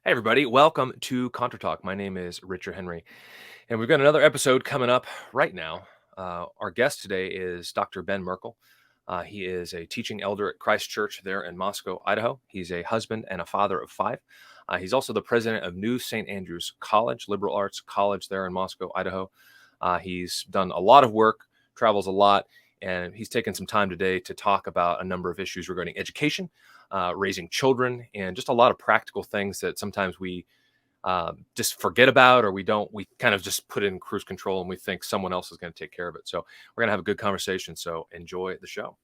Hey, everybody. Welcome to Contra Talk. My name is Richard Henry, and we've got another episode coming up right now. Our guest today is Dr. Ben Merkle. He is a teaching elder at Christ Church there in Moscow, Idaho. He's a husband and a father of five. He's also the president of New St. Andrews College, liberal arts college there in Moscow, Idaho. He's done a lot of work, travels a lot, and he's taken some time today to talk about a number of issues regarding education, raising children, and just a lot of practical things that sometimes we just forget about, or we kind of just put in cruise control and we think someone else is going to take care of it. So we're going to have a good conversation. So enjoy the show.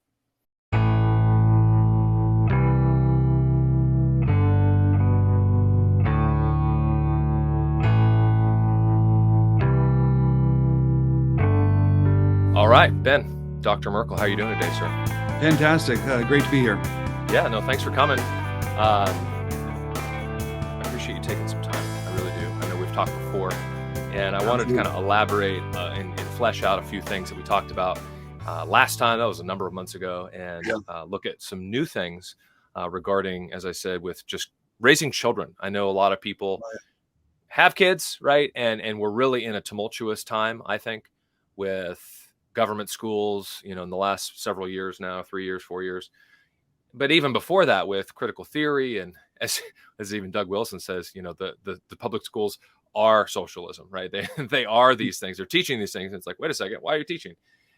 All right, Ben, Dr. Merkle, how are you doing today, sir? Fantastic. Great to be here. Yeah, no, thanks for coming. I appreciate you taking some time. I really do. I know we've talked before, and I wanted to kind of elaborate and flesh out a few things that we talked about last time. That was a number of months ago, and look at some new things regarding, as I said, with just raising children. I know a lot of people have kids, right? And we're really in a tumultuous time, I think, with government schools, in the last several years now, 3 years, 4 years. But even before that, with critical theory, and as even Doug Wilson says, the public schools are socialism, right? They are these things. They're teaching these things. And it's like, wait a second, why are you teaching?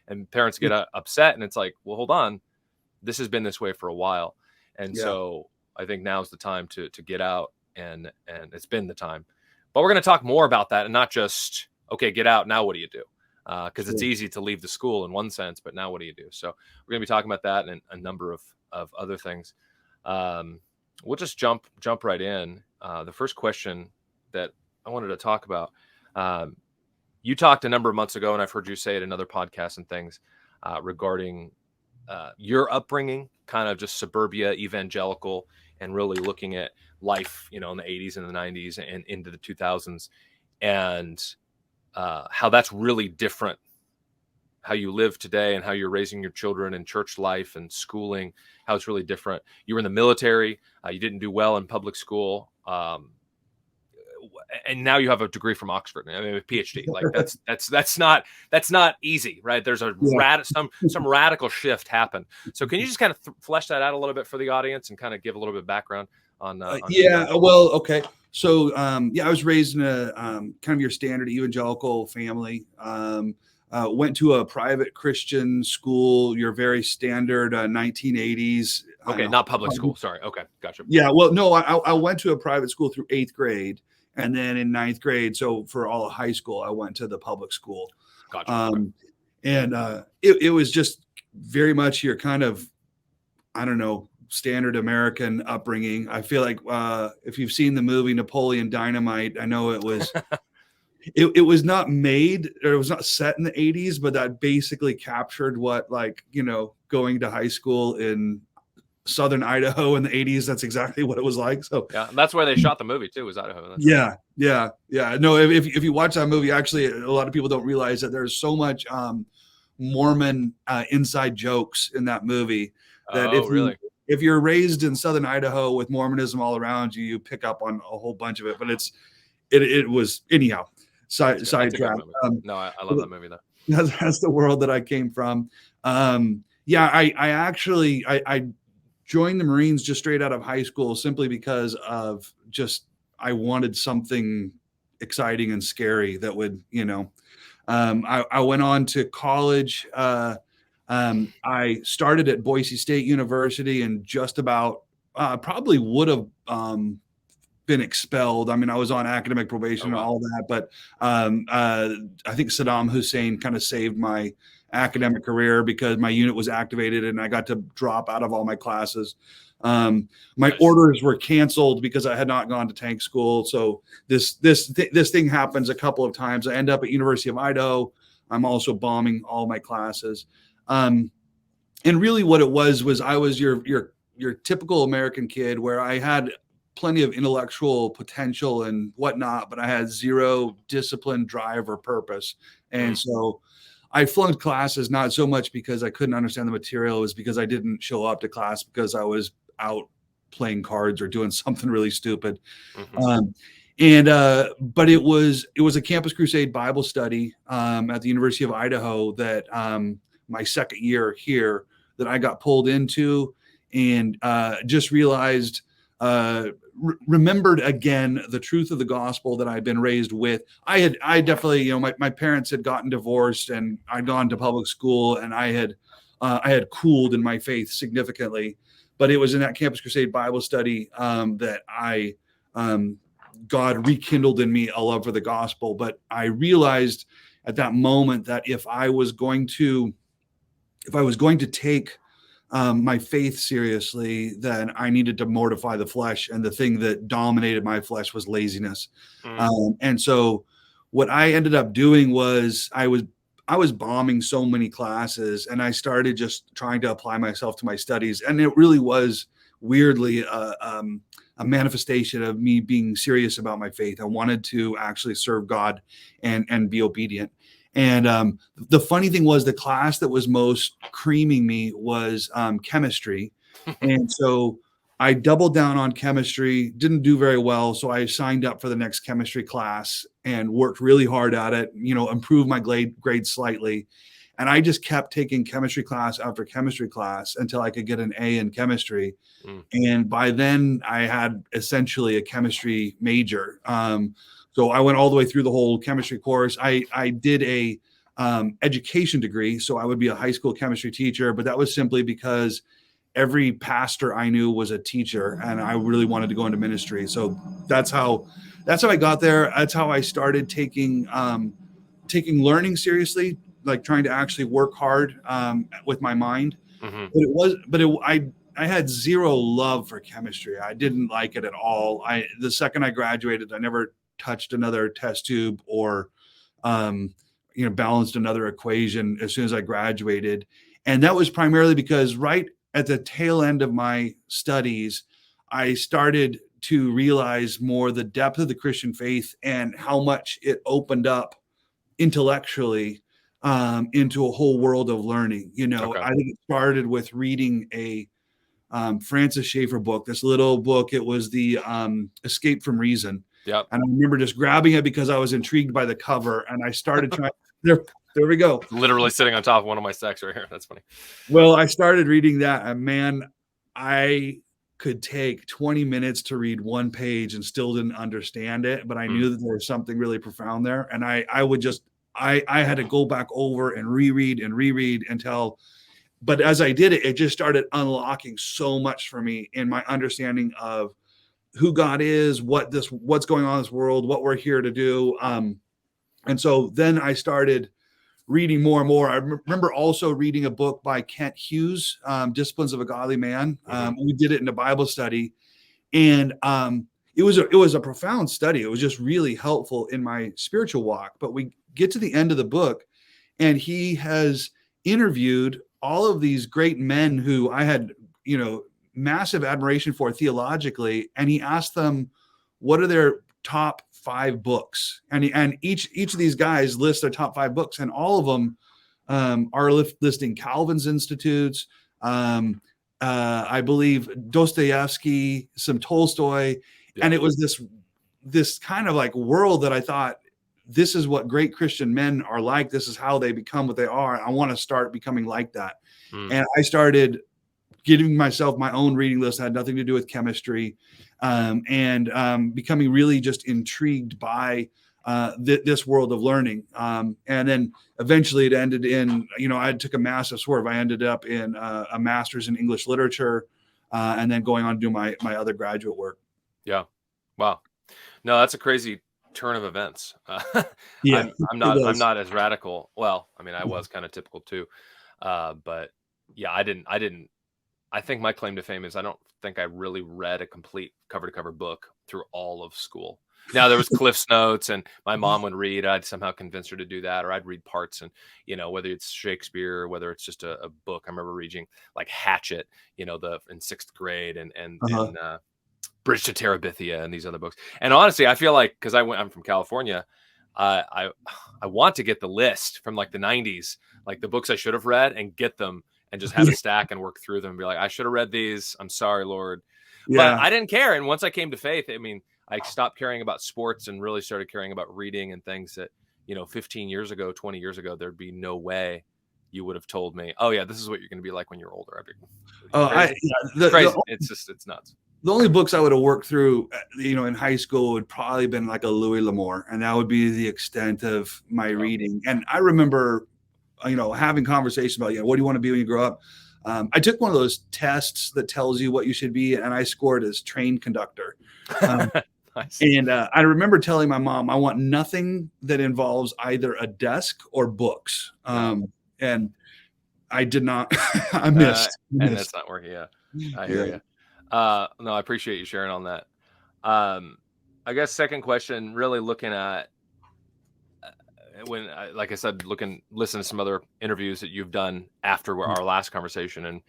And parents get upset, and it's like, well, hold on, this has been this way for a while, and so I think now's the time to get out, and it's been the time. But we're going to talk more about that, and not just get out. Now what do you do? Because it's easy to leave the school in one sense, but now what do you do? So we're going to be talking about that and a number of other things. We'll just jump right in. The first question that I wanted to talk about, you talked a number of months ago, and I've heard you say it in other podcasts and things regarding your upbringing, kind of just suburbia, evangelical, and really looking at life, in the 80s and the 90s and into the 2000s, and how that's really different, how you live today and how you're raising your children and church life and schooling, how it's really different. You were in the military. You didn't do well in public school. And now you have a degree from Oxford, I mean, a PhD. Like that's not easy, right? There's a some radical shift happened. So can you just kind of flesh that out a little bit for the audience and kind of give a little bit of background on okay. So, I was raised in a kind of your standard evangelical family. Went to a private Christian school, your very standard 1980s. Okay, not public school. Sorry. Okay, gotcha. Yeah, well, no, I went to a private school through 8th grade. And then in 9th grade, so for all of high school, I went to the public school. Gotcha. And it was just very much your kind of, I don't know, standard American upbringing. I feel like if you've seen the movie Napoleon Dynamite, I know it was it was not made, or it was not set in the 80s, but that basically captured what, going to high school in southern Idaho in the 80s. That's exactly what it was like. So yeah, that's where they shot the movie too, was Idaho. Yeah. No, if you watch that movie, actually, a lot of people don't realize that there's so much Mormon inside jokes in that movie that if you're raised in southern Idaho with Mormonism all around you, you pick up on a whole bunch of it. But it was anyhow. Sidetrack. No, I love that movie though. That's the world that I came from. I joined the Marines just straight out of high school simply because of I wanted something exciting and scary that would, I went on to college. I started at Boise State University and just about probably would have been expelled. I mean, I was on academic probation and all that, but I think Saddam Hussein kind of saved my academic career because my unit was activated and I got to drop out of all my classes. My orders were canceled because I had not gone to tank school. So this thing happens a couple of times. I end up at University of Idaho. I'm also bombing all my classes. And really what it was I was your typical American kid where I had plenty of intellectual potential and whatnot, but I had zero discipline, drive, or purpose. And so I flunked classes, not so much because I couldn't understand the material. It was because I didn't show up to class because I was out playing cards or doing something really stupid. Mm-hmm. But it was a Campus Crusade Bible study at the University of Idaho that my second year here that I got pulled into, and just realized, remembered again the truth of the gospel that I'd been raised with. I definitely, my parents had gotten divorced, and I'd gone to public school, and I had cooled in my faith significantly. But it was in that Campus Crusade Bible study that God rekindled in me a love for the gospel. But I realized at that moment that if I was going to take my faith seriously, then I needed to mortify the flesh. And the thing that dominated my flesh was laziness. And so what I ended up doing was I was bombing so many classes, and I started just trying to apply myself to my studies. And it really was weirdly a manifestation of me being serious about my faith. I wanted to actually serve God and be obedient. And the funny thing was, the class that was most creaming me was chemistry. And so I doubled down on chemistry, didn't do very well. So I signed up for the next chemistry class and worked really hard at it, improved my grade slightly. And I just kept taking chemistry class after chemistry class until I could get an A in chemistry. And by then I had essentially a chemistry major. So I went all the way through the whole chemistry course. I did a education degree, so I would be a high school chemistry teacher, but that was simply because every pastor I knew was a teacher, and I really wanted to go into ministry. So that's how I got there. That's how I started taking learning seriously, like trying to actually work hard with my mind. I had zero love for chemistry. I didn't like it at all. The second I graduated, I never touched another test tube or balanced another equation as soon as I graduated. And that was primarily because right at the tail end of my studies, I started to realize more the depth of the Christian faith and how much it opened up intellectually into a whole world of learning. I think it started with reading a Francis Schaeffer book, this little book. It was the Escape from Reason. Yep. And I remember just grabbing it because I was intrigued by the cover, and I started trying. There we go. Literally sitting on top of one of my stacks right here. That's funny. Well, I started reading that, and man, I could take 20 minutes to read one page and still didn't understand it, but I knew that there was something really profound there. And I had to go back over and reread until, but as I did it, it just started unlocking so much for me in my understanding of who God is, what's going on in this world, what we're here to do. And so then I started reading more and more. I remember also reading a book by Kent Hughes, Disciplines of a Godly Man. We did it in a Bible study, and it was a profound study. It was just really helpful in my spiritual walk. But we get to the end of the book, and he has interviewed all of these great men who I had, massive admiration for theologically, and he asked them what are their top 5 books, and each of these guys list their top 5 books, and all of them are listing Calvin's Institutes, I believe Dostoevsky, some Tolstoy. And it was this kind of like world that I thought, this is what great Christian men are like. This is how they become what they are. I want to start becoming like that. And I started giving myself my own reading list that had nothing to do with chemistry, and becoming really just intrigued by this world of learning. And then eventually it ended in, I took a massive swerve. I ended up in a master's in English literature, and then going on to do my other graduate work. Yeah. Wow. No, that's a crazy turn of events. Yeah, I'm not as radical. Well, I mean, I was kind of typical too. But yeah, I think my claim to fame is I don't think I really read a complete cover to cover book through all of school. Now there was Cliff's Notes, and my mom would read. I'd somehow convince her to do that, or I'd read parts. And whether it's Shakespeare or whether it's just a book, I remember reading like Hatchet, in 6th grade, and Bridge to Terabithia and these other books. And honestly, I feel like because I'm from California, I want to get the list from like the 90s, like the books I should have read, and get them and just have a stack and work through them and be like, I should have read these. I'm sorry, Lord. But Yeah. I didn't care. And once I came to faith, I mean, I stopped caring about sports and really started caring about reading and things that, 15 years ago, 20 years ago, there'd be no way you would have told me, oh yeah, this is what you're going to be like when you're older. I'd be crazy. Crazy. It's nuts. The only books I would have worked through, in high school would probably been like a Louis L'Amour, and that would be the extent of my reading. And I remember, having conversations about, what do you want to be when you grow up? I took one of those tests that tells you what you should be, and I scored as train conductor. Nice. And I remember telling my mom, I want nothing that involves either a desk or books. And I did not. I missed. And that's not working. Yeah, I hear you. No, I appreciate you sharing on that. I guess second question, really looking at when, like I said, listen to some other interviews that you've done after our last conversation, and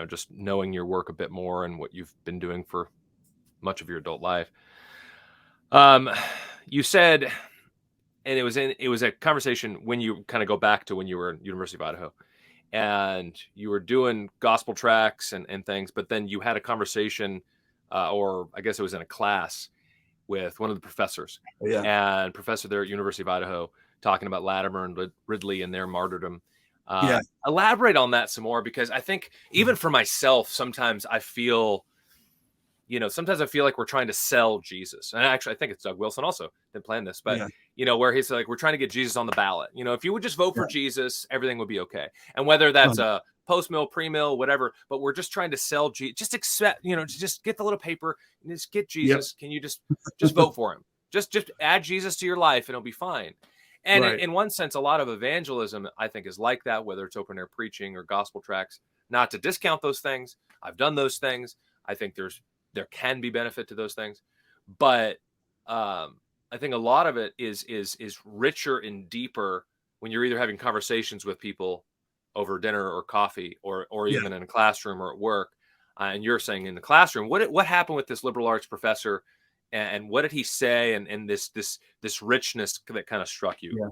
just knowing your work a bit more and what you've been doing for much of your adult life. You said, and it was a conversation when you kind of go back to when you were at University of Idaho, and you were doing gospel tracks and things, but then you had a conversation, or I guess it was in a class with one of the professors, and professor there at University of Idaho, talking about Latimer and Ridley and their martyrdom. Elaborate on that some more, because I think even for myself, sometimes I feel like we're trying to sell Jesus. And actually, I think it's Doug Wilson also didn't plan this, but where he's like, we're trying to get Jesus on the ballot. If you would just vote for Jesus, everything would be okay. And whether that's a post-mill, pre-mill, whatever, but we're just trying to sell Jesus. Just accept, just get the little paper and just get Jesus. Can you just vote for him? Just add Jesus to your life and it'll be fine. And in one sense, a lot of evangelism, I think, is like that, whether it's open air preaching or gospel tracts. Not to discount those things. I've done those things. I think there can be benefit to those things, but I think a lot of it is richer and deeper when you're either having conversations with people over dinner or coffee, or even in a classroom or at work. And you're saying in the classroom, what happened with this liberal arts professor, and what did he say, and this richness that kind of struck you?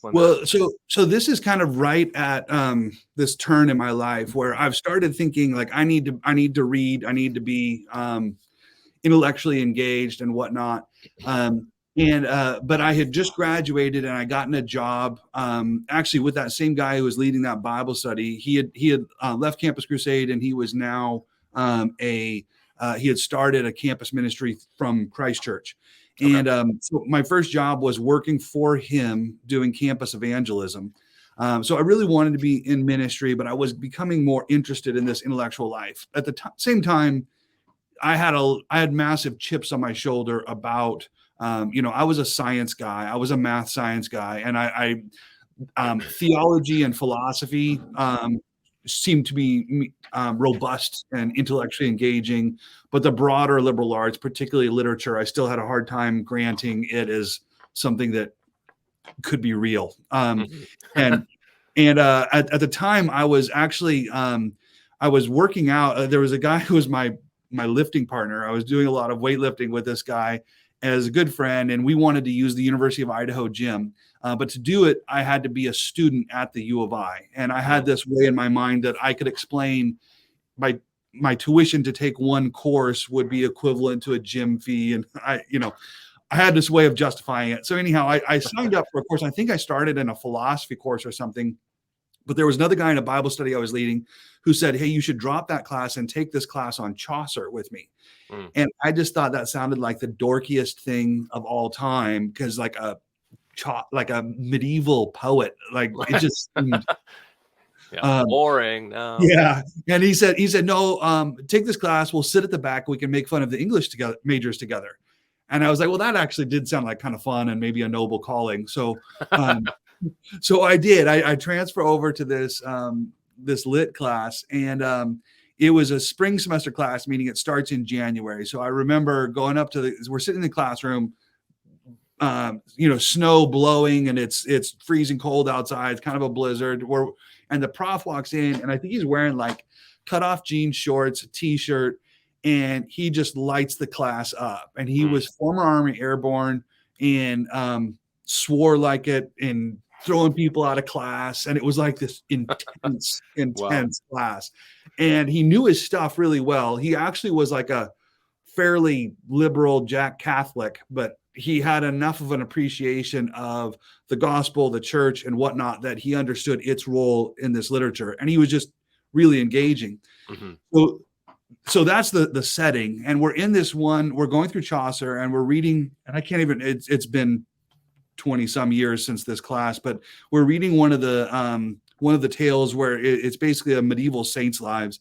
Well, so this is kind of right at this turn in my life where I've started thinking like I need to read, I need to be intellectually engaged and whatnot. But I had just graduated and I gotten a job actually with that same guy who was leading that Bible study. He had left Campus Crusade, and he was now he had started a campus ministry from Christchurch. Okay. And so my first job was working for him doing campus evangelism. So I really wanted to be in ministry, but I was becoming more interested in this intellectual life. At the same time, I had massive chips on my shoulder about, I was a science guy. I was a math science guy. And I theology and philosophy seemed to be robust and intellectually engaging, but the broader liberal arts, particularly literature, I still had a hard time granting it as something that could be real. And at the time, I was actually I was working out. There was a guy who was my lifting partner. I was doing a lot of weightlifting with this guy as a good friend, and we wanted to use the University of Idaho gym. But to do it, I had to be a student at the U of I. And I had this way in my mind that I could explain my tuition to take one course would be equivalent to a gym fee. And I had this way of justifying it. So anyhow, I signed up for a course. I think I started in a philosophy course or something. But there was another guy in a Bible study I was leading who said, hey, you should drop that class and take this class on Chaucer with me. And I just thought that sounded like the dorkiest thing of all time, because like a medieval poet, like it just seemed boring. No. Yeah. And he said, no, take this class. We'll sit at the back. We can make fun of the English majors together. And I was like, well, that actually did sound like kind of fun and maybe a noble calling. So, so I did. I transfer over to this lit class, and it was a spring semester class, meaning it starts in January. So I remember going up to we're sitting in the classroom, snow blowing, and it's freezing cold outside. It's kind of a blizzard. And the prof walks in, and I think he's wearing like cut off jean shorts, a t-shirt, and he just lights the class up. And he was former Army Airborne, and swore like it, and throwing people out of class. And it was like this intense, Wow. intense class. And he knew his stuff really well. He actually was like a fairly liberal Jack Catholic, but he had enough of an appreciation of the gospel, the church, and whatnot that he understood its role in this literature. And he was just really engaging. Mm-hmm. So that's the setting. And we're in this one, we're going through Chaucer and we're reading, and I can't even, it's been 20 some years since this class, but we're reading one of the tales where it's basically a medieval saints' lives.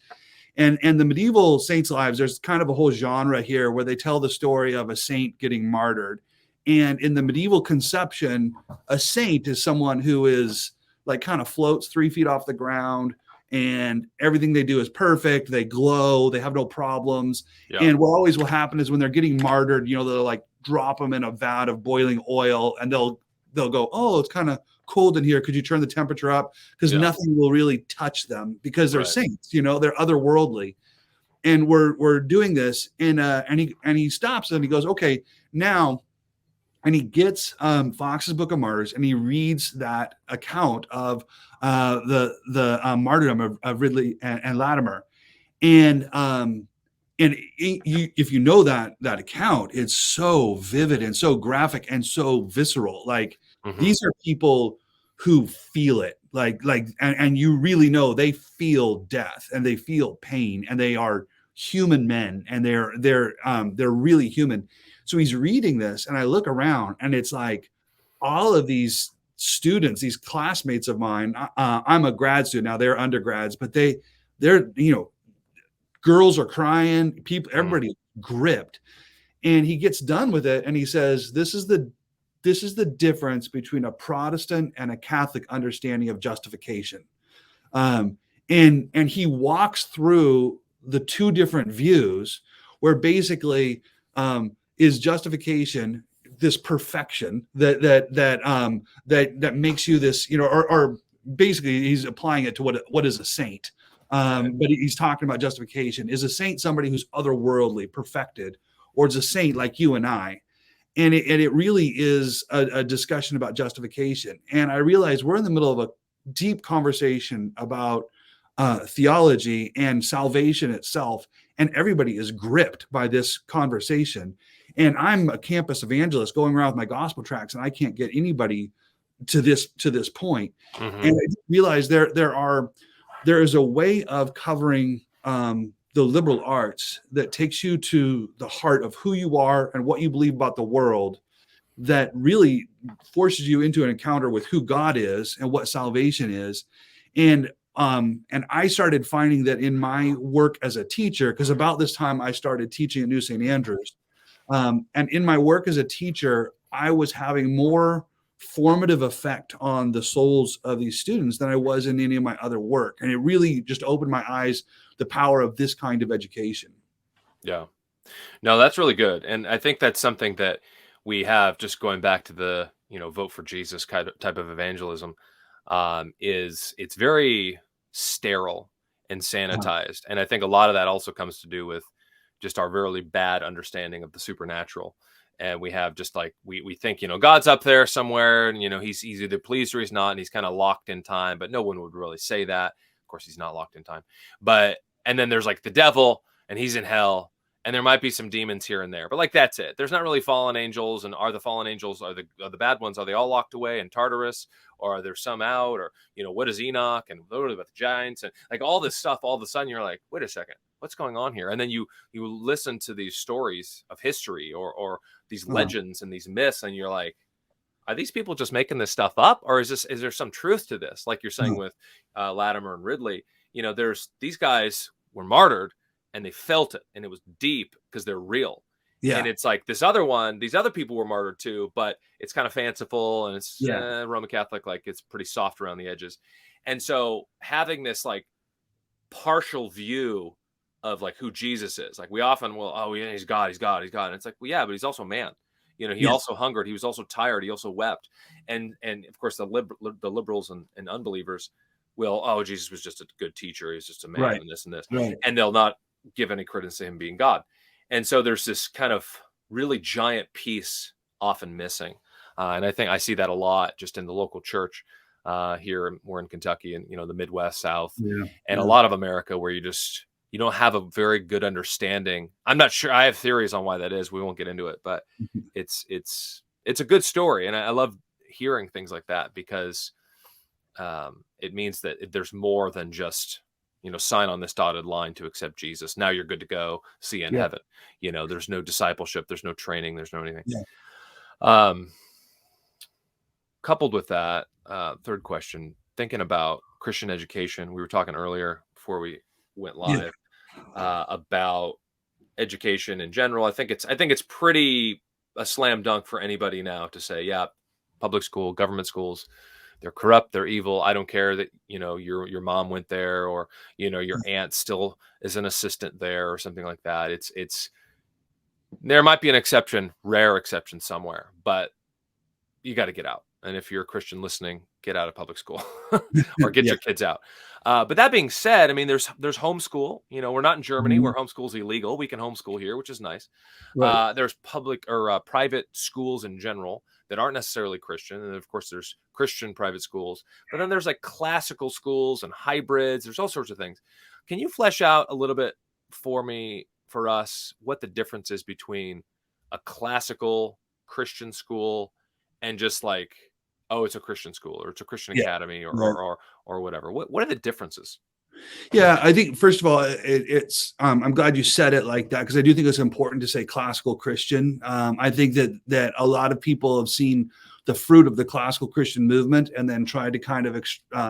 And the medieval saints' lives, there's kind of a whole genre here where they tell the story of a saint getting martyred. And in the medieval conception, a saint is someone who is like kind of floats 3 feet off the ground, and everything they do is perfect. They glow, they have no problems. Yeah. And what always will happen is when they're getting martyred, they'll like drop them in a vat of boiling oil, and they'll go, oh, it's kind of cold in here. Could you turn the temperature up? Because nothing will really touch them because they're saints, they're otherworldly. And we're doing this, and he stops and he goes, okay, now, and he gets Fox's Book of Martyrs, and he reads that account of the martyrdom of Ridley and Latimer, and if you know that account, it's so vivid and so graphic and so visceral. Like these are people who feel it, and you really know they feel death and they feel pain, and they are human men, and they're really human. So he's reading this, and I look around, and it's like all of these students, these classmates of mine. I'm a grad student now; they're undergrads, but they're girls are crying, people, everybody gripped. And he gets done with it, and he says, "This is the difference between a Protestant and a Catholic understanding of justification." And he walks through the two different views, where basically is justification this perfection that makes you this, or basically he's applying it to what is a saint. But he's talking about justification. Is a saint somebody who's otherworldly, perfected, or is a saint like you and I? And it really is a discussion about justification. And I realize we're in the middle of a deep conversation about theology and salvation itself, and everybody is gripped by this conversation. And I'm a campus evangelist going around with my gospel tracts, and I can't get anybody to this point. And I realize there is a way of covering the liberal arts that takes you to the heart of who you are and what you believe about the world, that really forces you into an encounter with who God is and what salvation is. And I started finding that in my work as a teacher, because about this time I started teaching at New St. Andrews. And in my work as a teacher, I was having more formative effect on the souls of these students than I was in any of my other work. And it really just opened my eyes, the power of this kind of education. Yeah. No, that's really good. And I think that's something that we have, just going back to the, vote for Jesus kind of type of evangelism, is it's very sterile and sanitized. And I think a lot of that also comes to do with just our really bad understanding of the supernatural. And we have just like, we think, God's up there somewhere, and, he's either pleased or he's not, and he's kind of locked in time, but no one would really say that. Of course, he's not locked in time, and then there's like the devil, and he's in hell, and there might be some demons here and there, but like, that's it. There's not really fallen angels. And are the fallen angels, are the bad ones, are they all locked away in Tartarus, or are there some out? Or, what is Enoch, and what about the giants, and like all this stuff? All of a sudden you're like, wait a second, what's going on here? And then you listen to these stories of history, or these legends and these myths, and you're like, are these people just making this stuff up, or is there some truth to this? Like you're saying with Latimer and Ridley, there's these guys were martyred, and they felt it, and it was deep because they're real. Yeah. And it's like these other people were martyred too, but it's kind of fanciful, and it's Roman Catholic, like it's pretty soft around the edges. And so having this like partial view of like who Jesus is, like we often will, he's God. And it's like, well, yeah, but he's also a man. He also hungered. He was also tired. He also wept. And of course the liberals and unbelievers will, Jesus was just a good teacher. He's just a man, and this and this. Right. And they'll not give any credence to him being God. And so there's this kind of really giant piece often missing. And I think I see that a lot just in the local church, Here we're in Kentucky and, the Midwest, South, Yeah. and a Yeah. lot of America where you don't have a very good understanding. I'm not sure. I have theories on why that is. We won't get into it, but it's a good story. And I love hearing things like that because it means that there's more than just, sign on this dotted line to accept Jesus. Now you're good to go. See you in Yeah. heaven. There's no discipleship. There's no training. There's no anything. Yeah. Coupled with that, third question, thinking about Christian education, we were talking earlier before we went live about education in general. I think it's pretty a slam dunk for anybody now to say, yeah, public school, government schools, they're corrupt, they're evil. I don't care that, your mom went there or, your aunt still is an assistant there or something like that. It's there might be an exception, rare exception somewhere, but you got to get out. And if you're a Christian listening, get out of public school or get Yeah. your kids out. But that being said, I mean, there's homeschool. We're not in Germany Mhm. where homeschool's illegal. We can homeschool here, which is nice. Right. There's public or private schools in general that aren't necessarily Christian. And of course, there's Christian private schools. But then there's like classical schools and hybrids. There's all sorts of things. Can you flesh out a little bit for us, what the difference is between a classical Christian school and just like, oh, it's a Christian school or it's a Christian Yeah. academy or Right. or whatever. What are the differences? Yeah, I think first of all, it's I'm glad you said it like that because I do think it's important to say classical Christian. I think that a lot of people have seen the fruit of the classical Christian movement and then tried to kind of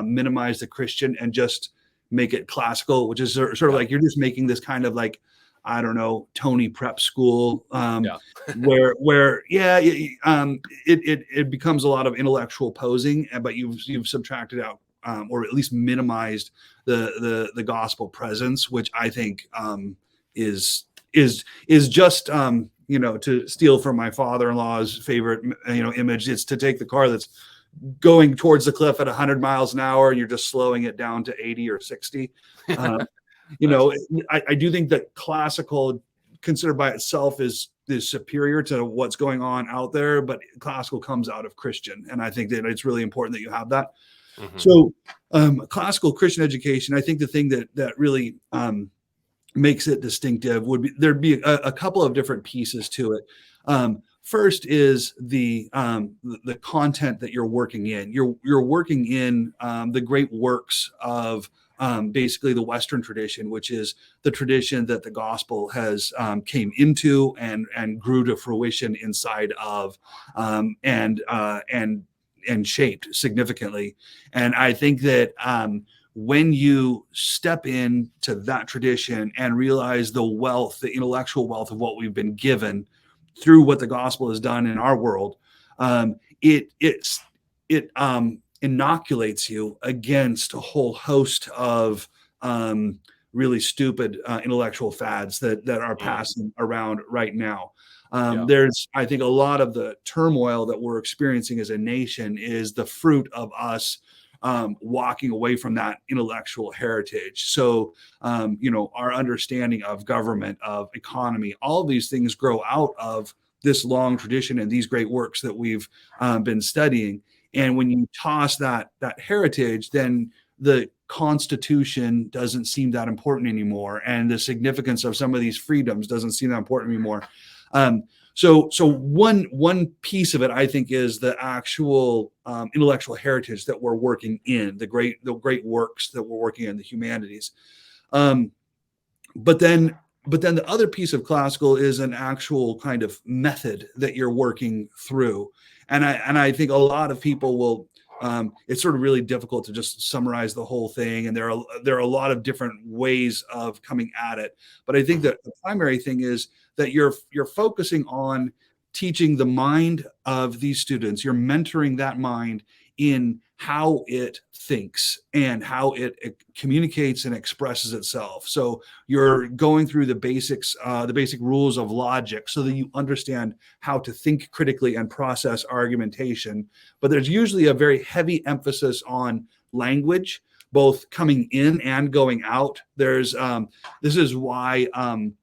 minimize the Christian and just make it classical, which is sort of like you're just making this kind of like, I don't know, Tony prep school, Yeah. where it becomes a lot of intellectual posing, but you've subtracted out or at least minimized the gospel presence, which I think is just to steal from my father-in-law's favorite image. It's to take the car that's going towards the cliff at 100 miles an hour and you're just slowing it down to 80 or 60. I do think that classical considered by itself is superior to what's going on out there, but classical comes out of Christian. And I think that it's really important that you have that. Mm-hmm. So classical Christian education, I think the thing that really makes it distinctive would be there'd be a couple of different pieces to it. First is the content that you're working in. You're working in the great works of basically the Western tradition, which is the tradition that the gospel has came into and grew to fruition inside of and shaped significantly. And I think that when you step into that tradition and realize the wealth, the intellectual wealth of what we've been given through what the gospel has done in our world, it inoculates you against a whole host of really stupid intellectual fads that are passing around right now. There's, I think, a lot of the turmoil that we're experiencing as a nation is the fruit of us walking away from that intellectual heritage. So, our understanding of government, of economy, all of these things grow out of this long tradition and these great works that we've been studying. And when you toss that heritage, then the Constitution doesn't seem that important anymore, and the significance of some of these freedoms doesn't seem that important anymore. So one piece of it, I think, is the actual intellectual heritage that we're working in, the great works that we're working in, the humanities. But then the other piece of classical is an actual kind of method that you're working through, and I think a lot of people will. It's sort of really difficult to just summarize the whole thing, and there are a lot of different ways of coming at it. But I think that the primary thing is that you're focusing on teaching the mind of these students. You're mentoring that mind in how it thinks and how it communicates and expresses itself. So you're going through the basics, the basic rules of logic so that you understand how to think critically and process argumentation. But there's usually a very heavy emphasis on language, both coming in and going out. There's this is why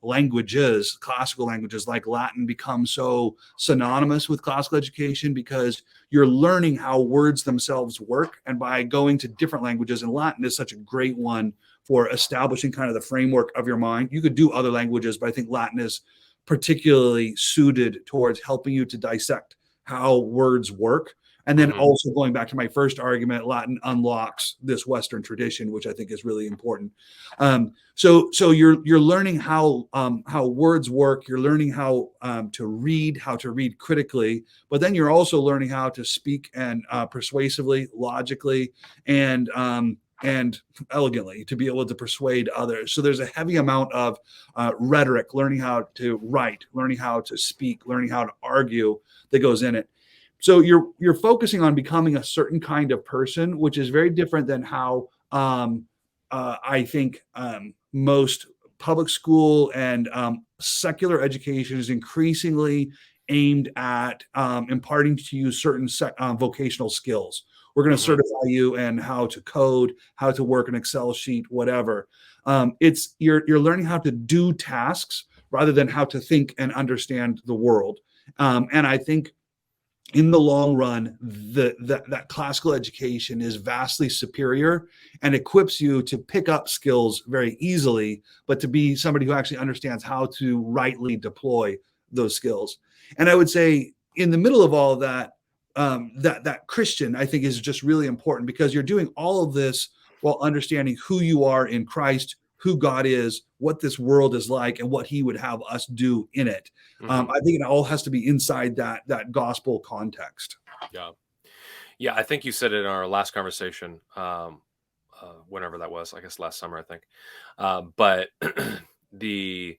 languages, classical languages like Latin, become so synonymous with classical education, because you're learning how words themselves work. And by going to different languages, and Latin is such a great one for establishing kind of the framework of your mind. You could do other languages, but I think Latin is particularly suited towards helping you to dissect how words work. And then also going back to my first argument, Latin unlocks this Western tradition, which I think is really important. So you're learning how words work. You're learning how to read critically, but then you're also learning how to speak and persuasively, logically, and elegantly, to be able to persuade others. So there's a heavy amount of rhetoric, learning how to write, learning how to speak, learning how to argue that goes in it. So you're focusing on becoming a certain kind of person, which is very different than how I think most public school and secular education is increasingly aimed at imparting to you certain vocational skills. We're going to certify you in how to code, how to work an Excel sheet, whatever. You're learning how to do tasks rather than how to think and understand the world. And I think in the long run, that classical education is vastly superior and equips you to pick up skills very easily, but to be somebody who actually understands how to rightly deploy those skills. And I would say in the middle of all of that, that Christian, I think, is just really important, because you're doing all of this while understanding who you are in Christ, who God is, what this world is like, and what he would have us do in it. I think it all has to be inside that gospel context. Yeah. I think you said it in our last conversation, whenever that was, I guess last summer, I think. But the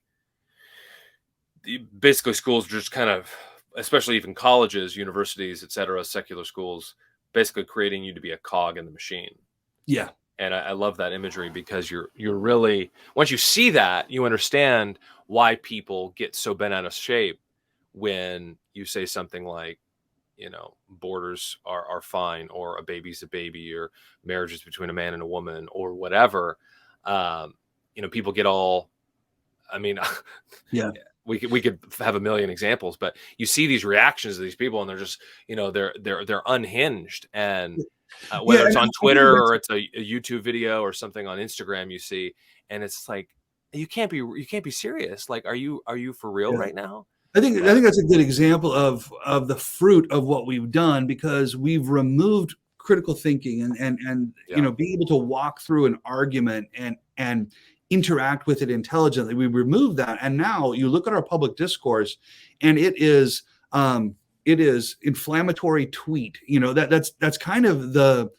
basically schools just kind of, especially even colleges, universities, et cetera, secular schools, basically creating you to be a cog in the machine. Yeah. And I love that imagery, because you're really, once you see that, you understand why people get so bent out of shape when you say something like, borders are fine, or a baby's a baby, or marriage is between a man and a woman, or whatever. People get all, yeah. We could have a million examples, but you see these reactions of these people, and they're just, they're unhinged. And whether it's on Twitter or it's a YouTube video or something on Instagram, you see, and it's like, you can't be serious. Like, are you for real right now? I think that's a good example of the fruit of what we've done, because we've removed critical thinking and being able to walk through an argument and interact with it intelligently. We removed that, and now you look at our public discourse, and it is inflammatory tweet. That's kind of the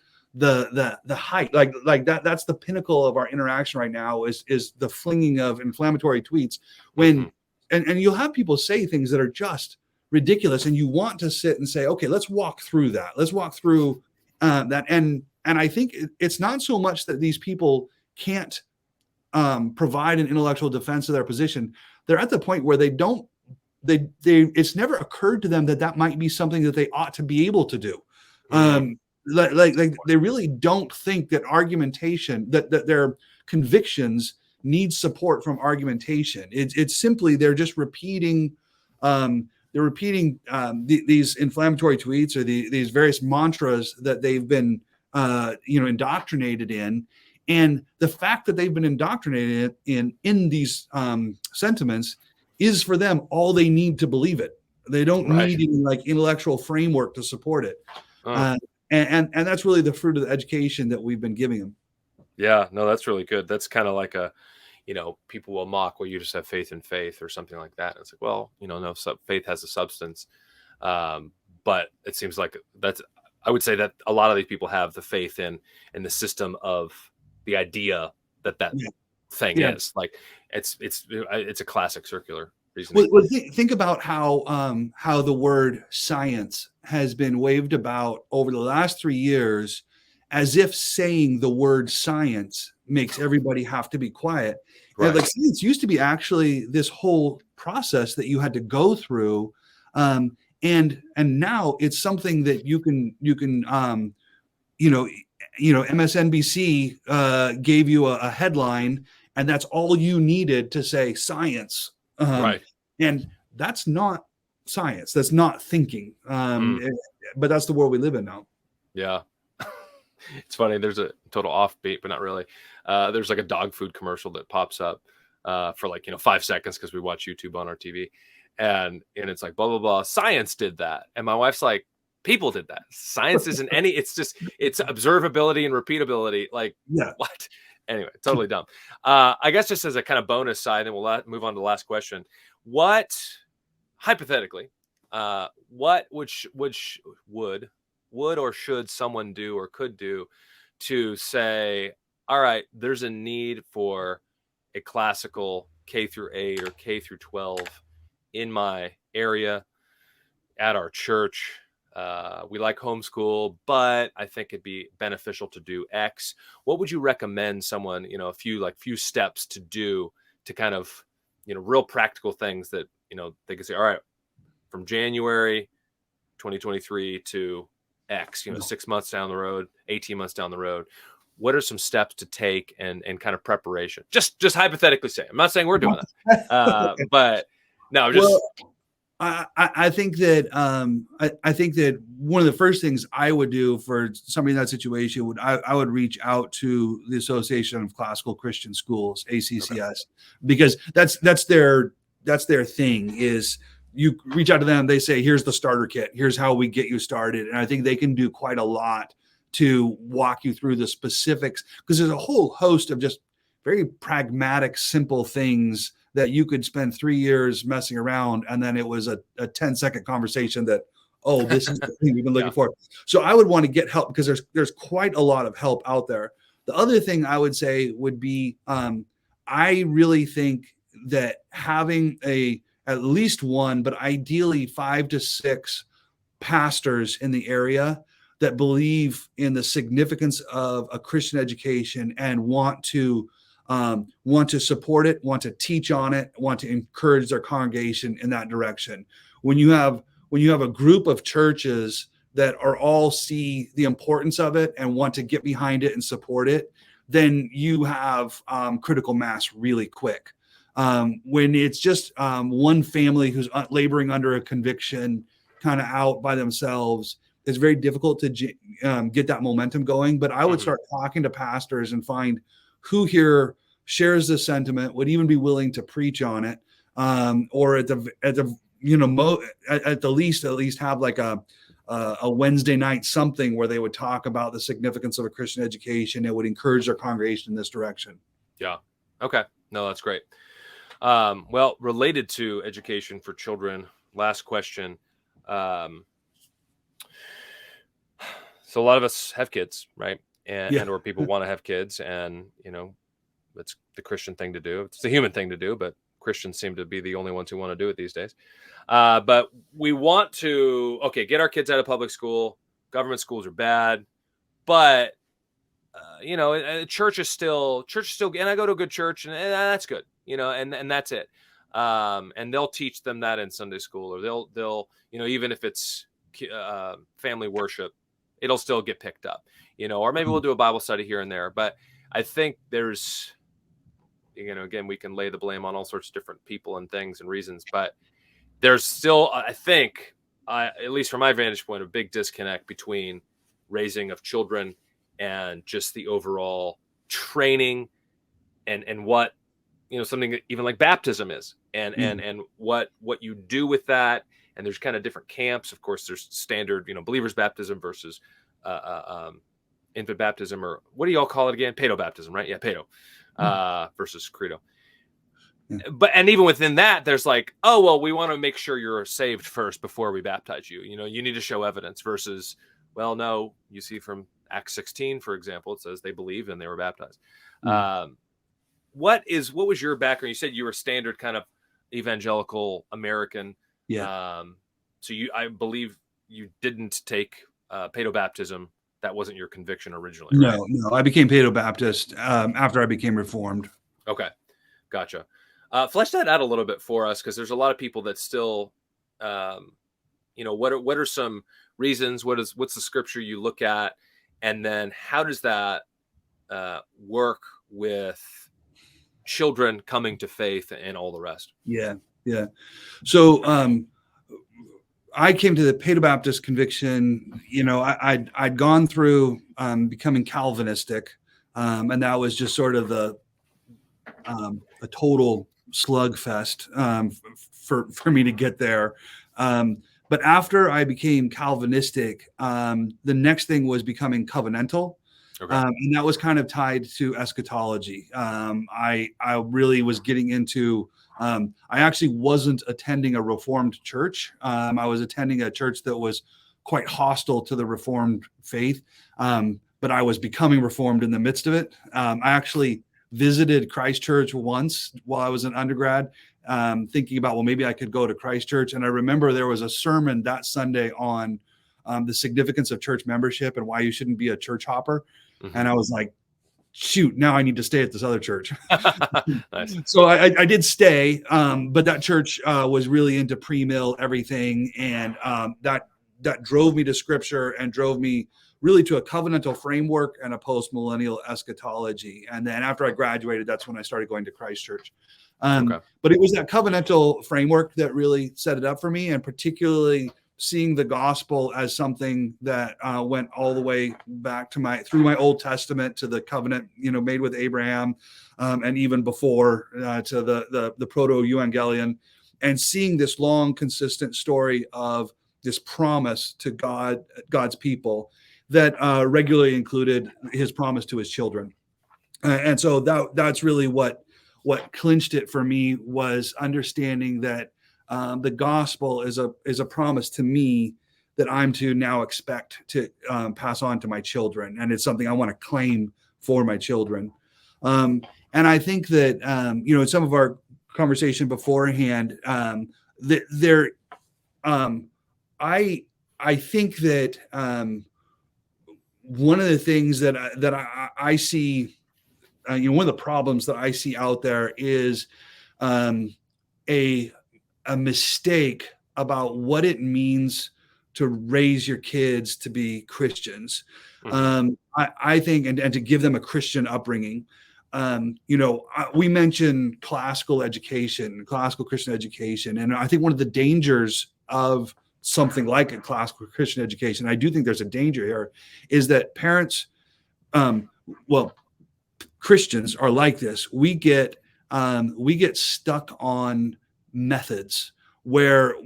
height, like that's the pinnacle of our interaction right now, is the flinging of inflammatory tweets. When and you'll have people say things that are just ridiculous, and you want to sit and say, okay, let's walk through that. Let's walk through that. And I think it's not so much that these people can't provide an intellectual defense of their position. They're at the point where it's never occurred to them that might be something that they ought to be able to do. Like they really don't think that argumentation, that their convictions need support from argumentation. It's simply, they're just repeating these inflammatory tweets, or these various mantras that they've been indoctrinated in. And the fact that they've been indoctrinated in these sentiments is, for them, all they need to believe it. They don't need any intellectual framework to support it. And that's really the fruit of the education that we've been giving them. Yeah, no, that's really good. That's kind of like people will mock, well, you just have faith in faith or something like that. And it's like, well, no, faith has a substance. But it seems like I would say that a lot of these people have the faith in the system of the idea that thing is like, it's a classic circular reasoning. Well, think about how the word science has been waved about over the last 3 years, as if saying the word science makes everybody have to be quiet. And science used to be actually this whole process that you had to go through, and now it's something that you can MSNBC gave you a headline, and that's all you needed to say science. Right. And that's not science. That's not thinking. But that's the world we live in now. Yeah. It's funny. There's a total offbeat, but not really. There's like a dog food commercial that pops up for like 5 seconds because we watch YouTube on our TV, and it's like blah blah blah. Science did that, and my wife's like, people did that. Science isn't any. It's observability and repeatability. Like, Yeah. what? Anyway, totally dumb. I guess just as a kind of bonus side, and we'll move on to the last question. What, hypothetically, what would or should someone do or could do to say, all right, there's a need for a classical K through 8 or K through 12 in my area at our church. We like homeschool, but I think it'd be beneficial to do X. What would you recommend someone, a few steps to do to kind of, real practical things that, they could say, all right, from January 2023 to X, 6 months down the road, 18 months down the road, what are some steps to take and kind of preparation? Just hypothetically say, I'm not saying we're doing that, but no, just. Well, I think that I think that one of the first things I would do for somebody in that situation I would reach out to the Association of Classical Christian Schools, ACCS, okay, because that's their thing. Is you reach out to them, they say, here's the starter kit, here's how we get you started, and I think they can do quite a lot to walk you through the specifics, because there's a whole host of just very pragmatic, simple things that you could spend 3 years messing around, and then it was a 10-second conversation that, oh, this is the thing we've been looking for. So I would want to get help, because there's quite a lot of help out there. The other thing I would say would be, I really think that having at least one, but ideally 5 to 6 pastors in the area that believe in the significance of a Christian education and want to support it, want to teach on it, want to encourage their congregation in that direction. When you have a group of churches that are all see the importance of it and want to get behind it and support it, then you have critical mass really quick. When it's just one family who's laboring under a conviction, kind of out by themselves, it's very difficult to get that momentum going. But I would start talking to pastors and find who here shares this sentiment, would even be willing to preach on it, or at the least have like a Wednesday night something where they would talk about the significance of a Christian education. It would encourage their congregation in this direction. Yeah. Okay. No, that's great. Well, related to education for children, last question. So a lot of us have kids, right? And or people want to have kids, and it's the Christian thing to do. It's the human thing to do, but Christians seem to be the only ones who want to do it these days. But we want to, get our kids out of public school. Government schools are bad, but church is still, and I go to a good church, and that's good, and that's it. And they'll teach them that in Sunday school, or they'll even if it's family worship, it'll still get picked up, or maybe we'll do a Bible study here and there. But I think there's, again, we can lay the blame on all sorts of different people and things and reasons, but there's still, I think, at least from my vantage point, a big disconnect between raising of children and just the overall training and what, something even like baptism is, and what you do with that. And there's kind of different camps. Of course, there's standard, believers baptism versus infant baptism, or what do y'all call it again? Pedo baptism, right? Yeah, pedo versus credo. But and even within that, there's like, oh well, we want to make sure you're saved first before we baptize you. You need to show evidence. Versus, well, no, you see from Acts 16, for example, it says they believed and they were baptized. What was your background? You said you were standard kind of evangelical American. Yeah. So I believe you didn't take pedo baptism. That wasn't your conviction originally, right? No. I became pedo Baptist after I became Reformed. Okay, gotcha. Flesh that out a little bit for us, because there's a lot of people that still, what are some reasons? What's the scripture you look at And then how does that work with children coming to faith and all the rest? Yeah. Yeah. So, I came to the Paedo-Baptist conviction, I'd gone through becoming Calvinistic, and that was just sort of a total slugfest for me to get there. But after I became Calvinistic, the next thing was becoming covenantal. Okay. And that was kind of tied to eschatology. I really was getting into I actually wasn't attending a Reformed church. I was attending a church that was quite hostile to the Reformed faith, but I was becoming Reformed in the midst of it. I actually visited Christ Church once while I was an undergrad, thinking about, well, maybe I could go to Christ Church. And I remember there was a sermon that Sunday on the significance of church membership and why you shouldn't be a church hopper. Mm-hmm. And I was like, shoot, now I need to stay at this other church. Nice. So I did stay, but that church was really into pre-mill everything. And that drove me to scripture and drove me really to a covenantal framework and a post-millennial eschatology. And then after I graduated, that's when I started going to Christ Church. But it was that covenantal framework that really set it up for me, and particularly seeing the gospel as something that went all the way back to through my Old Testament to the covenant, made with Abraham, and even before to the proto-evangelion, and seeing this long, consistent story of this promise to God's people that regularly included his promise to his children. And so that's really what clinched it for me, was understanding that the gospel is a promise to me that I'm to now expect to pass on to my children. And it's something I want to claim for my children. And I think that, in some of our conversation beforehand, I think that one of the things that I see, one of the problems that I see out there is a mistake about what it means to raise your kids to be Christians. Mm-hmm. I think, and to give them a Christian upbringing. We mentioned classical Christian education. And I think one of the dangers of something like a classical Christian education, I do think there's a danger here, is that parents, Christians are like this. We get stuck on methods where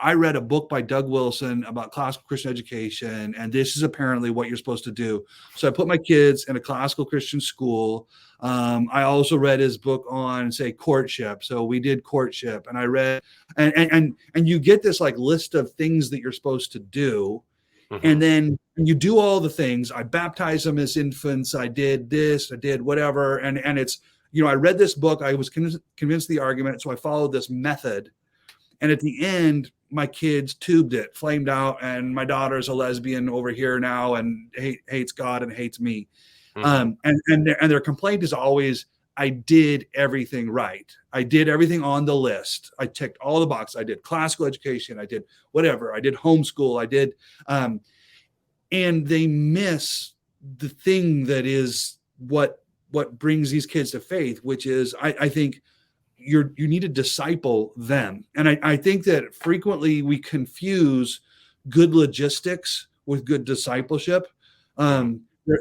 I read a book by Doug Wilson about classical Christian education, and this is apparently what you're supposed to do. So I put my kids in a classical Christian school. I also read his book on, say, courtship. So we did courtship, and I read, and you get this like list of things that you're supposed to do. Mm-hmm. And then you do all the things. I baptized them as infants. I did this, I did whatever. And it's, I read this book. I was convinced the argument. So I followed this method. And at the end, my kids tubed it, flamed out. And my daughter's a lesbian over here now and hates God and hates me. Mm-hmm. And their complaint is always, I did everything right. I did everything on the list. I ticked all the boxes. I did classical education. I did whatever. I did homeschool. I did, and they miss the thing that is what brings these kids to faith, which is, I think you need to disciple them. And I think that frequently we confuse good logistics with good discipleship.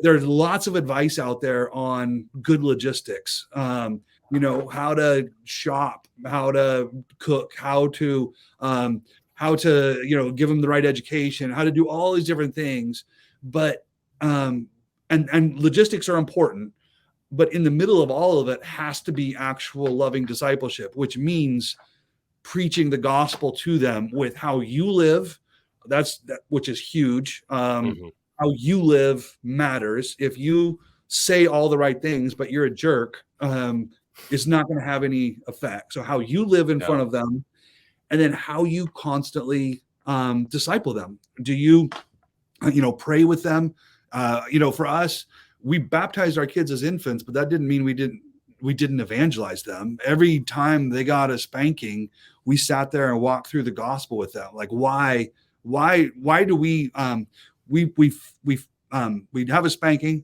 There's lots of advice out there on good logistics, how to shop, how to cook, how to give them the right education, how to do all these different things. But, and logistics are important, but in the middle of all of it has to be actual loving discipleship, which means preaching the gospel to them with how you live. Which is huge. Mm-hmm. How you live matters. If you say all the right things, but you're a jerk, it's not going to have any effect. So how you live in front of them, and then how you constantly disciple them. Do you, pray with them? For us, we baptized our kids as infants, but that didn't mean we didn't evangelize them. Every time they got a spanking, we sat there and walked through the gospel with them. Like, why do we we have a spanking.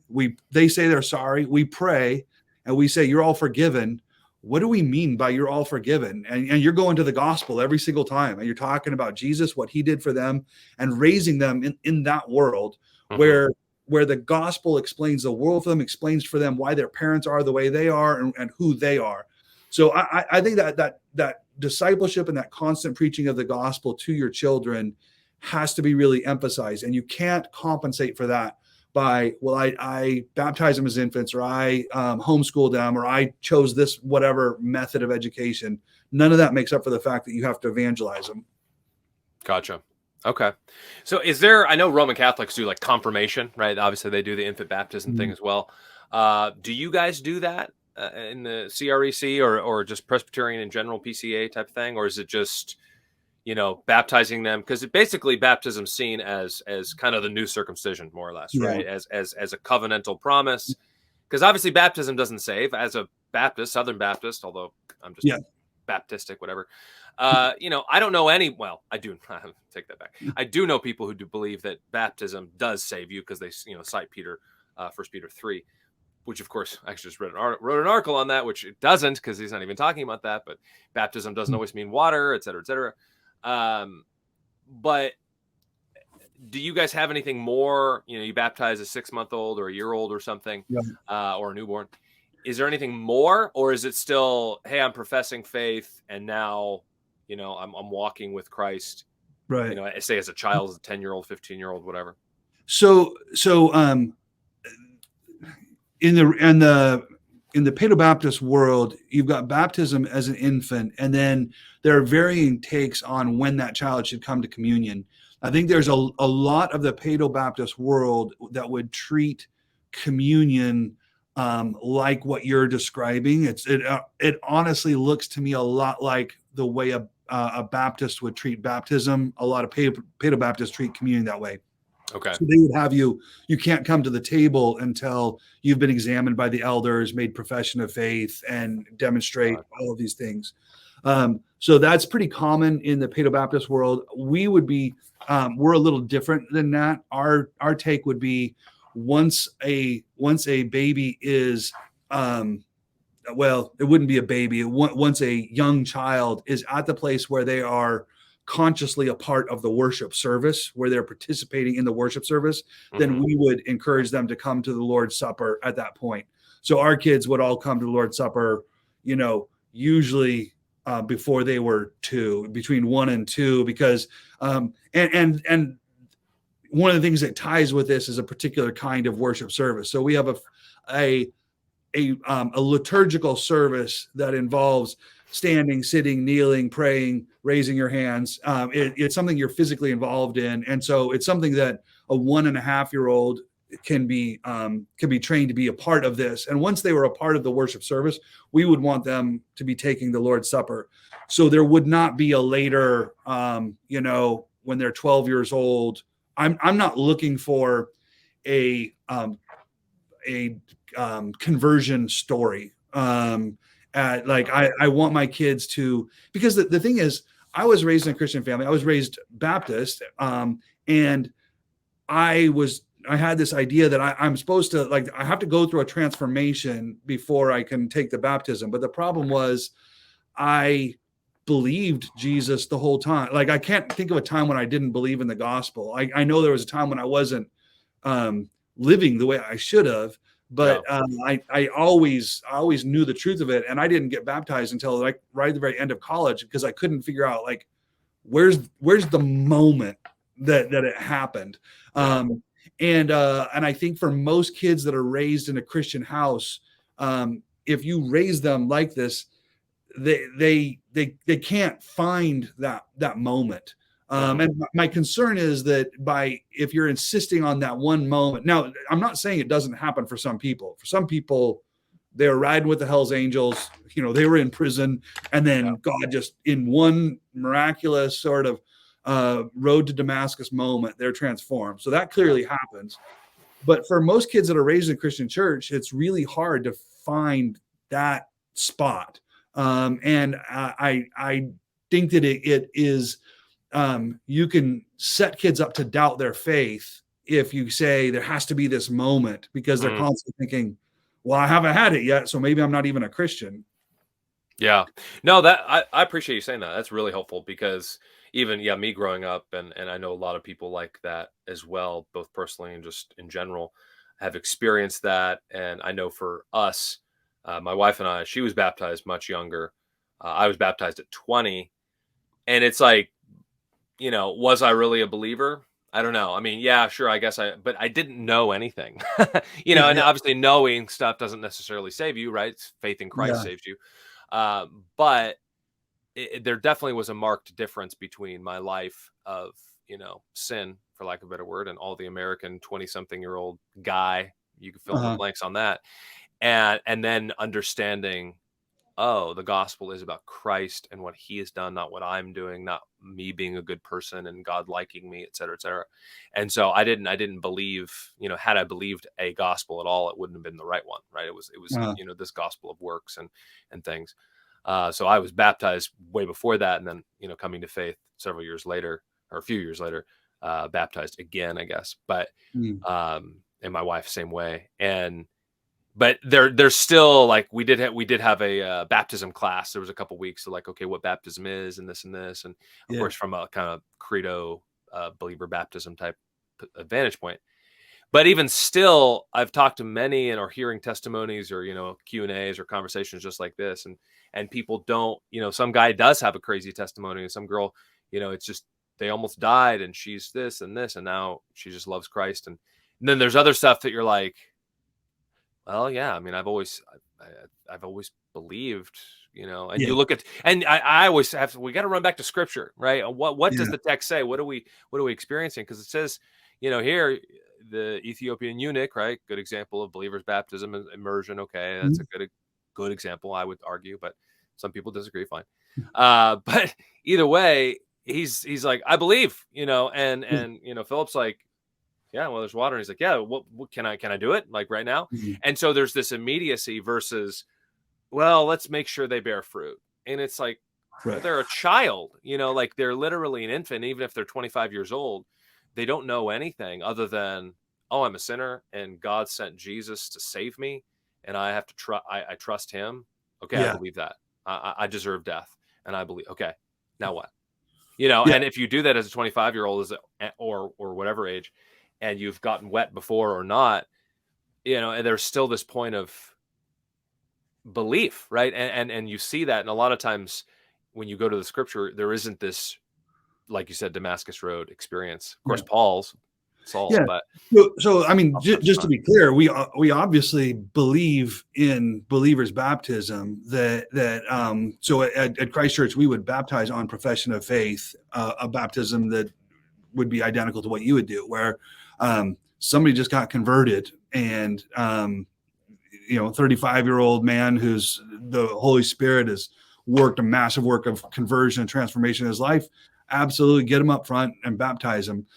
They say they're sorry. We pray and we say, you're all forgiven. What do we mean by you're all forgiven? And you're going to the gospel every single time. And you're talking about Jesus, what he did for them, and raising them in that world where the gospel explains the world for them, explains for them why their parents are the way they are and who they are. So I think that discipleship and that constant preaching of the gospel to your children has to be really emphasized. And you can't compensate for that by, well, I baptize them as infants, or I homeschool them, or I chose this whatever method of education. None of that makes up for the fact that you have to evangelize them. Gotcha. Okay. So is there, I know Roman Catholics do like confirmation, right? Obviously they do the infant baptism thing as well. Do you guys do that in the CREC or just Presbyterian in general, PCA type thing? Or is it just, baptizing them? Because basically baptism seen as kind of the new circumcision, more or less, right? As a covenantal promise. Because obviously baptism doesn't save. As a Baptist, Southern Baptist, although I'm just Baptistic, whatever. I don't know I do take that back. I do know people who do believe that baptism does save you, because they, cite Peter, 1 Peter 3, which of course I actually just wrote an article on that, which it doesn't, because he's not even talking about that. But baptism doesn't always mean water, et cetera, et cetera. But do you guys have anything more? You baptize a 6-month-old or a year-old or something, or a newborn. Is there anything more, or is it still, hey, I'm professing faith, and now, I'm walking with Christ, right? I say as a child, as a 10-year-old, 15-year-old, whatever. So in the Paedo-Baptist world, you've got baptism as an infant, and then there are varying takes on when that child should come to communion. I think there's a lot of the Paedo-Baptist world that would treat communion like what you're describing. It honestly looks to me a lot like the way a Baptist would treat baptism. A lot of Paedo-Baptists treat communion that way. Okay. So they would have you can't come to the table until you've been examined by the elders, made profession of faith, and demonstrate all of these things. So that's pretty common in the Paedo-Baptist world. We would be, we're a little different than that. Our take would be, once a baby is, it wouldn't be a baby. Once a young child is at the place where they are consciously a part of the worship service, where they're participating in the worship service, then we would encourage them to come to the Lord's Supper at that point. So our kids would all come to the Lord's Supper, usually before they were 2, between 1 and 2, because and one of the things that ties with this is a particular kind of worship service. So we have a liturgical service that involves standing, sitting, kneeling, praying, raising your hands. It's something you're physically involved in, and so it's something that a 1.5-year-old can be trained to be a part of this. And once they were a part of the worship service, we would want them to be taking the Lord's Supper. So there would not be a later, when they're 12 years old. I'm not looking for a conversion story. I want my kids to, because the thing is, I was raised in a Christian family. I was raised Baptist, and I had this idea that I'm supposed to, I have to go through a transformation before I can take the baptism. But the problem was, I believed Jesus the whole time. I can't think of a time when I didn't believe in the gospel. I know there was a time when I wasn't living the way I should have, but I always knew the truth of it. And I didn't get baptized until right at the very end of college, because I couldn't figure out where's the moment that it happened. And I think for most kids that are raised in a Christian house, if you raise them like this, they can't find that moment. And my concern is that if you're insisting on that one moment, now I'm not saying it doesn't happen for some people. For some people, they're riding with the Hell's Angels. They were in prison, and then God just, in one miraculous sort of road to Damascus moment, they're transformed. So that clearly happens. But for most kids that are raised in a Christian church, it's really hard to find that spot. And I think that it is, you can set kids up to doubt their faith if you say there has to be this moment, because they're Mm. constantly thinking, well, I haven't had it yet, so maybe I'm not even a Christian. Yeah. No, that I appreciate you saying that. That's really helpful because even me growing up and I know a lot of people like that as well, both personally and just in general, have experienced that. And I know for us, my wife and I, she was baptized much younger. I was baptized at 20, and it's like, was I really a believer? I don't know. I mean, yeah, sure, I guess but I didn't know anything. Yeah, And yeah, obviously knowing stuff doesn't necessarily save you, right? Faith in Christ yeah. saves you. But there definitely was a marked difference between my life of sin, for lack of a better word, and all the American 20-something-year-old guy. You can fill in the Uh-huh. blanks on that, and then understanding, oh, the gospel is about Christ and what he has done, not what I'm doing, not me being a good person and God liking me, et cetera, et cetera. And so I didn't believe, had I believed a gospel at all, it wouldn't have been the right one, right? It was Uh-huh. this gospel of works and things. So I was baptized way before that, and then coming to faith several years later, or a few years later, baptized again, I guess. But Mm. and my wife same way, but there's still, like, we did have a baptism class. There was a couple weeks of, like, okay, what baptism is and this, and of Yeah. course from a kind of credo believer baptism type vantage point. But even still, I've talked to many and are hearing testimonies or Q&As or conversations just like this, and people don't, some guy does have a crazy testimony, and some girl, it's just they almost died and she's this and this, and now she just loves Christ, and then there's other stuff that you're like, well, yeah, I mean, I've always believed, and Yeah. you look at, and I always we got to run back to scripture, right? What does Yeah. the text say? What are we experiencing? Because it says, here, the Ethiopian eunuch, right? Good example of believers' baptism and immersion. Okay, that's a Mhm. good example, I would argue, but some people disagree. Fine, but either way, he's like, I believe, Yeah. and Philip's like, yeah, well, there's water. And he's like, yeah, what can I do it, like, right now? Mhm. And so there's this immediacy versus, well, let's make sure they bear fruit. And it's like, well, Right. they're a child, like, they're literally an infant. Even if they're 25 years old, they don't know anything other than, oh, I'm a sinner and God sent Jesus to save me, and I have to I trust him. Okay, I Yeah. believe that. I deserve death, and I believe. Okay, now what? Yeah. And if you do that as a 25-year-old, or whatever age, and you've gotten wet before or not, and there's still this point of belief, right? And you see that, and a lot of times when you go to the scripture, there isn't this, like you said, Damascus Road experience. Of course, Yeah. Saul's, Yeah. but So I mean, oftentimes just to not. be clear, we obviously believe in believers' baptism. So at Christ Church, we would baptize on profession of faith, a baptism that would be identical to what you would do, where somebody just got converted, and 35-year-old man who's the Holy Spirit has worked a massive work of conversion and transformation in his life. Absolutely, get him up front and baptize him.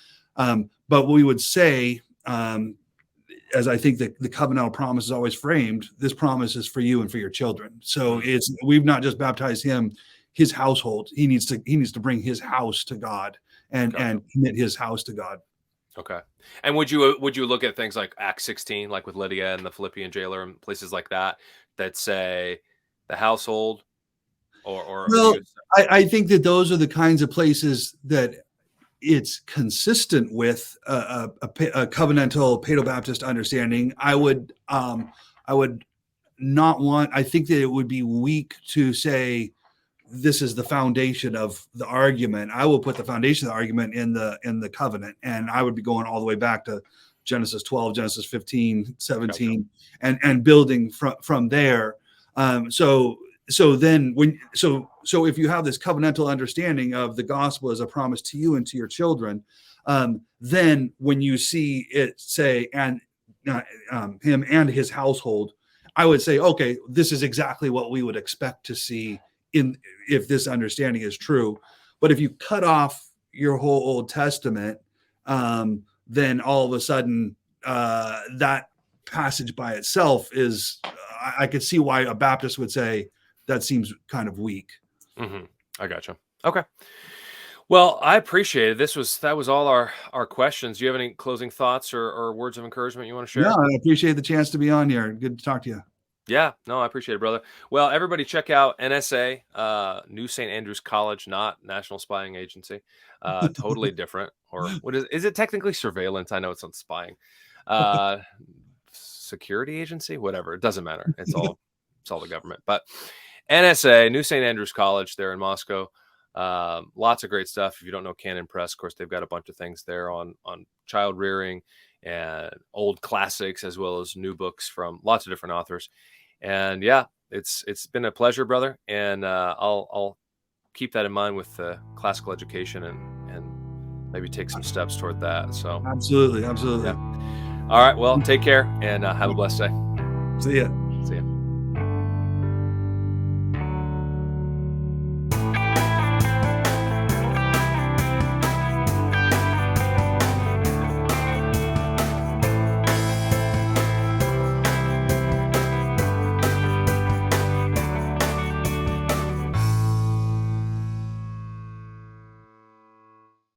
But we would say, as I think the covenantal promise is always framed, this promise is for you and for your children. So Mm, we've not just baptized him, his household. He needs to bring his house to God, gotcha. and commit his house to God. Okay. And would you look at things like Acts 16, like with Lydia and the Philippian jailer and places like that, that say the household, or do Well, you? I think that those are the kinds of places that it's consistent with a covenantal Paedo-Baptist understanding. I would not want. I think that it would be weak to say this is the foundation of the argument. I will put the foundation of the argument in the covenant, and I would be going all the way back to Genesis 12, Genesis 15, Gotcha. 17, and building from there. So if you have this covenantal understanding of the gospel as a promise to you and to your children, then when you see it say, and him and his household, I would say, okay, this is exactly what we would expect to see in if this understanding is true. But if you cut off your whole Old Testament, then all of a sudden that passage by itself is, I could see why a Baptist would say that seems kind of weak. Hmm. I gotcha. Okay. Well, I appreciate it. That was all our questions. Do you have any closing thoughts or words of encouragement you want to No, share? I appreciate the chance to be on here. Good to talk to you. Yeah, no, I appreciate it, brother. Well, everybody check out NSA, New St. Andrews College, not National Spying Agency. Totally different. Or what is it technically surveillance? I know it's not spying. Uh, Security agency, whatever. It doesn't matter. It's all the government. But NSA, New St. Andrews College, there in Moscow. Lots of great stuff. If you don't know Canon Press, of course, they've got a bunch of things there on child rearing and old classics as well as new books from lots of different authors. And yeah, it's been a pleasure, brother. And I'll keep that in mind with classical education and maybe take some steps toward that. So Absolutely, absolutely. yeah. All right. Well, take care and have a blessed day. See ya. See ya.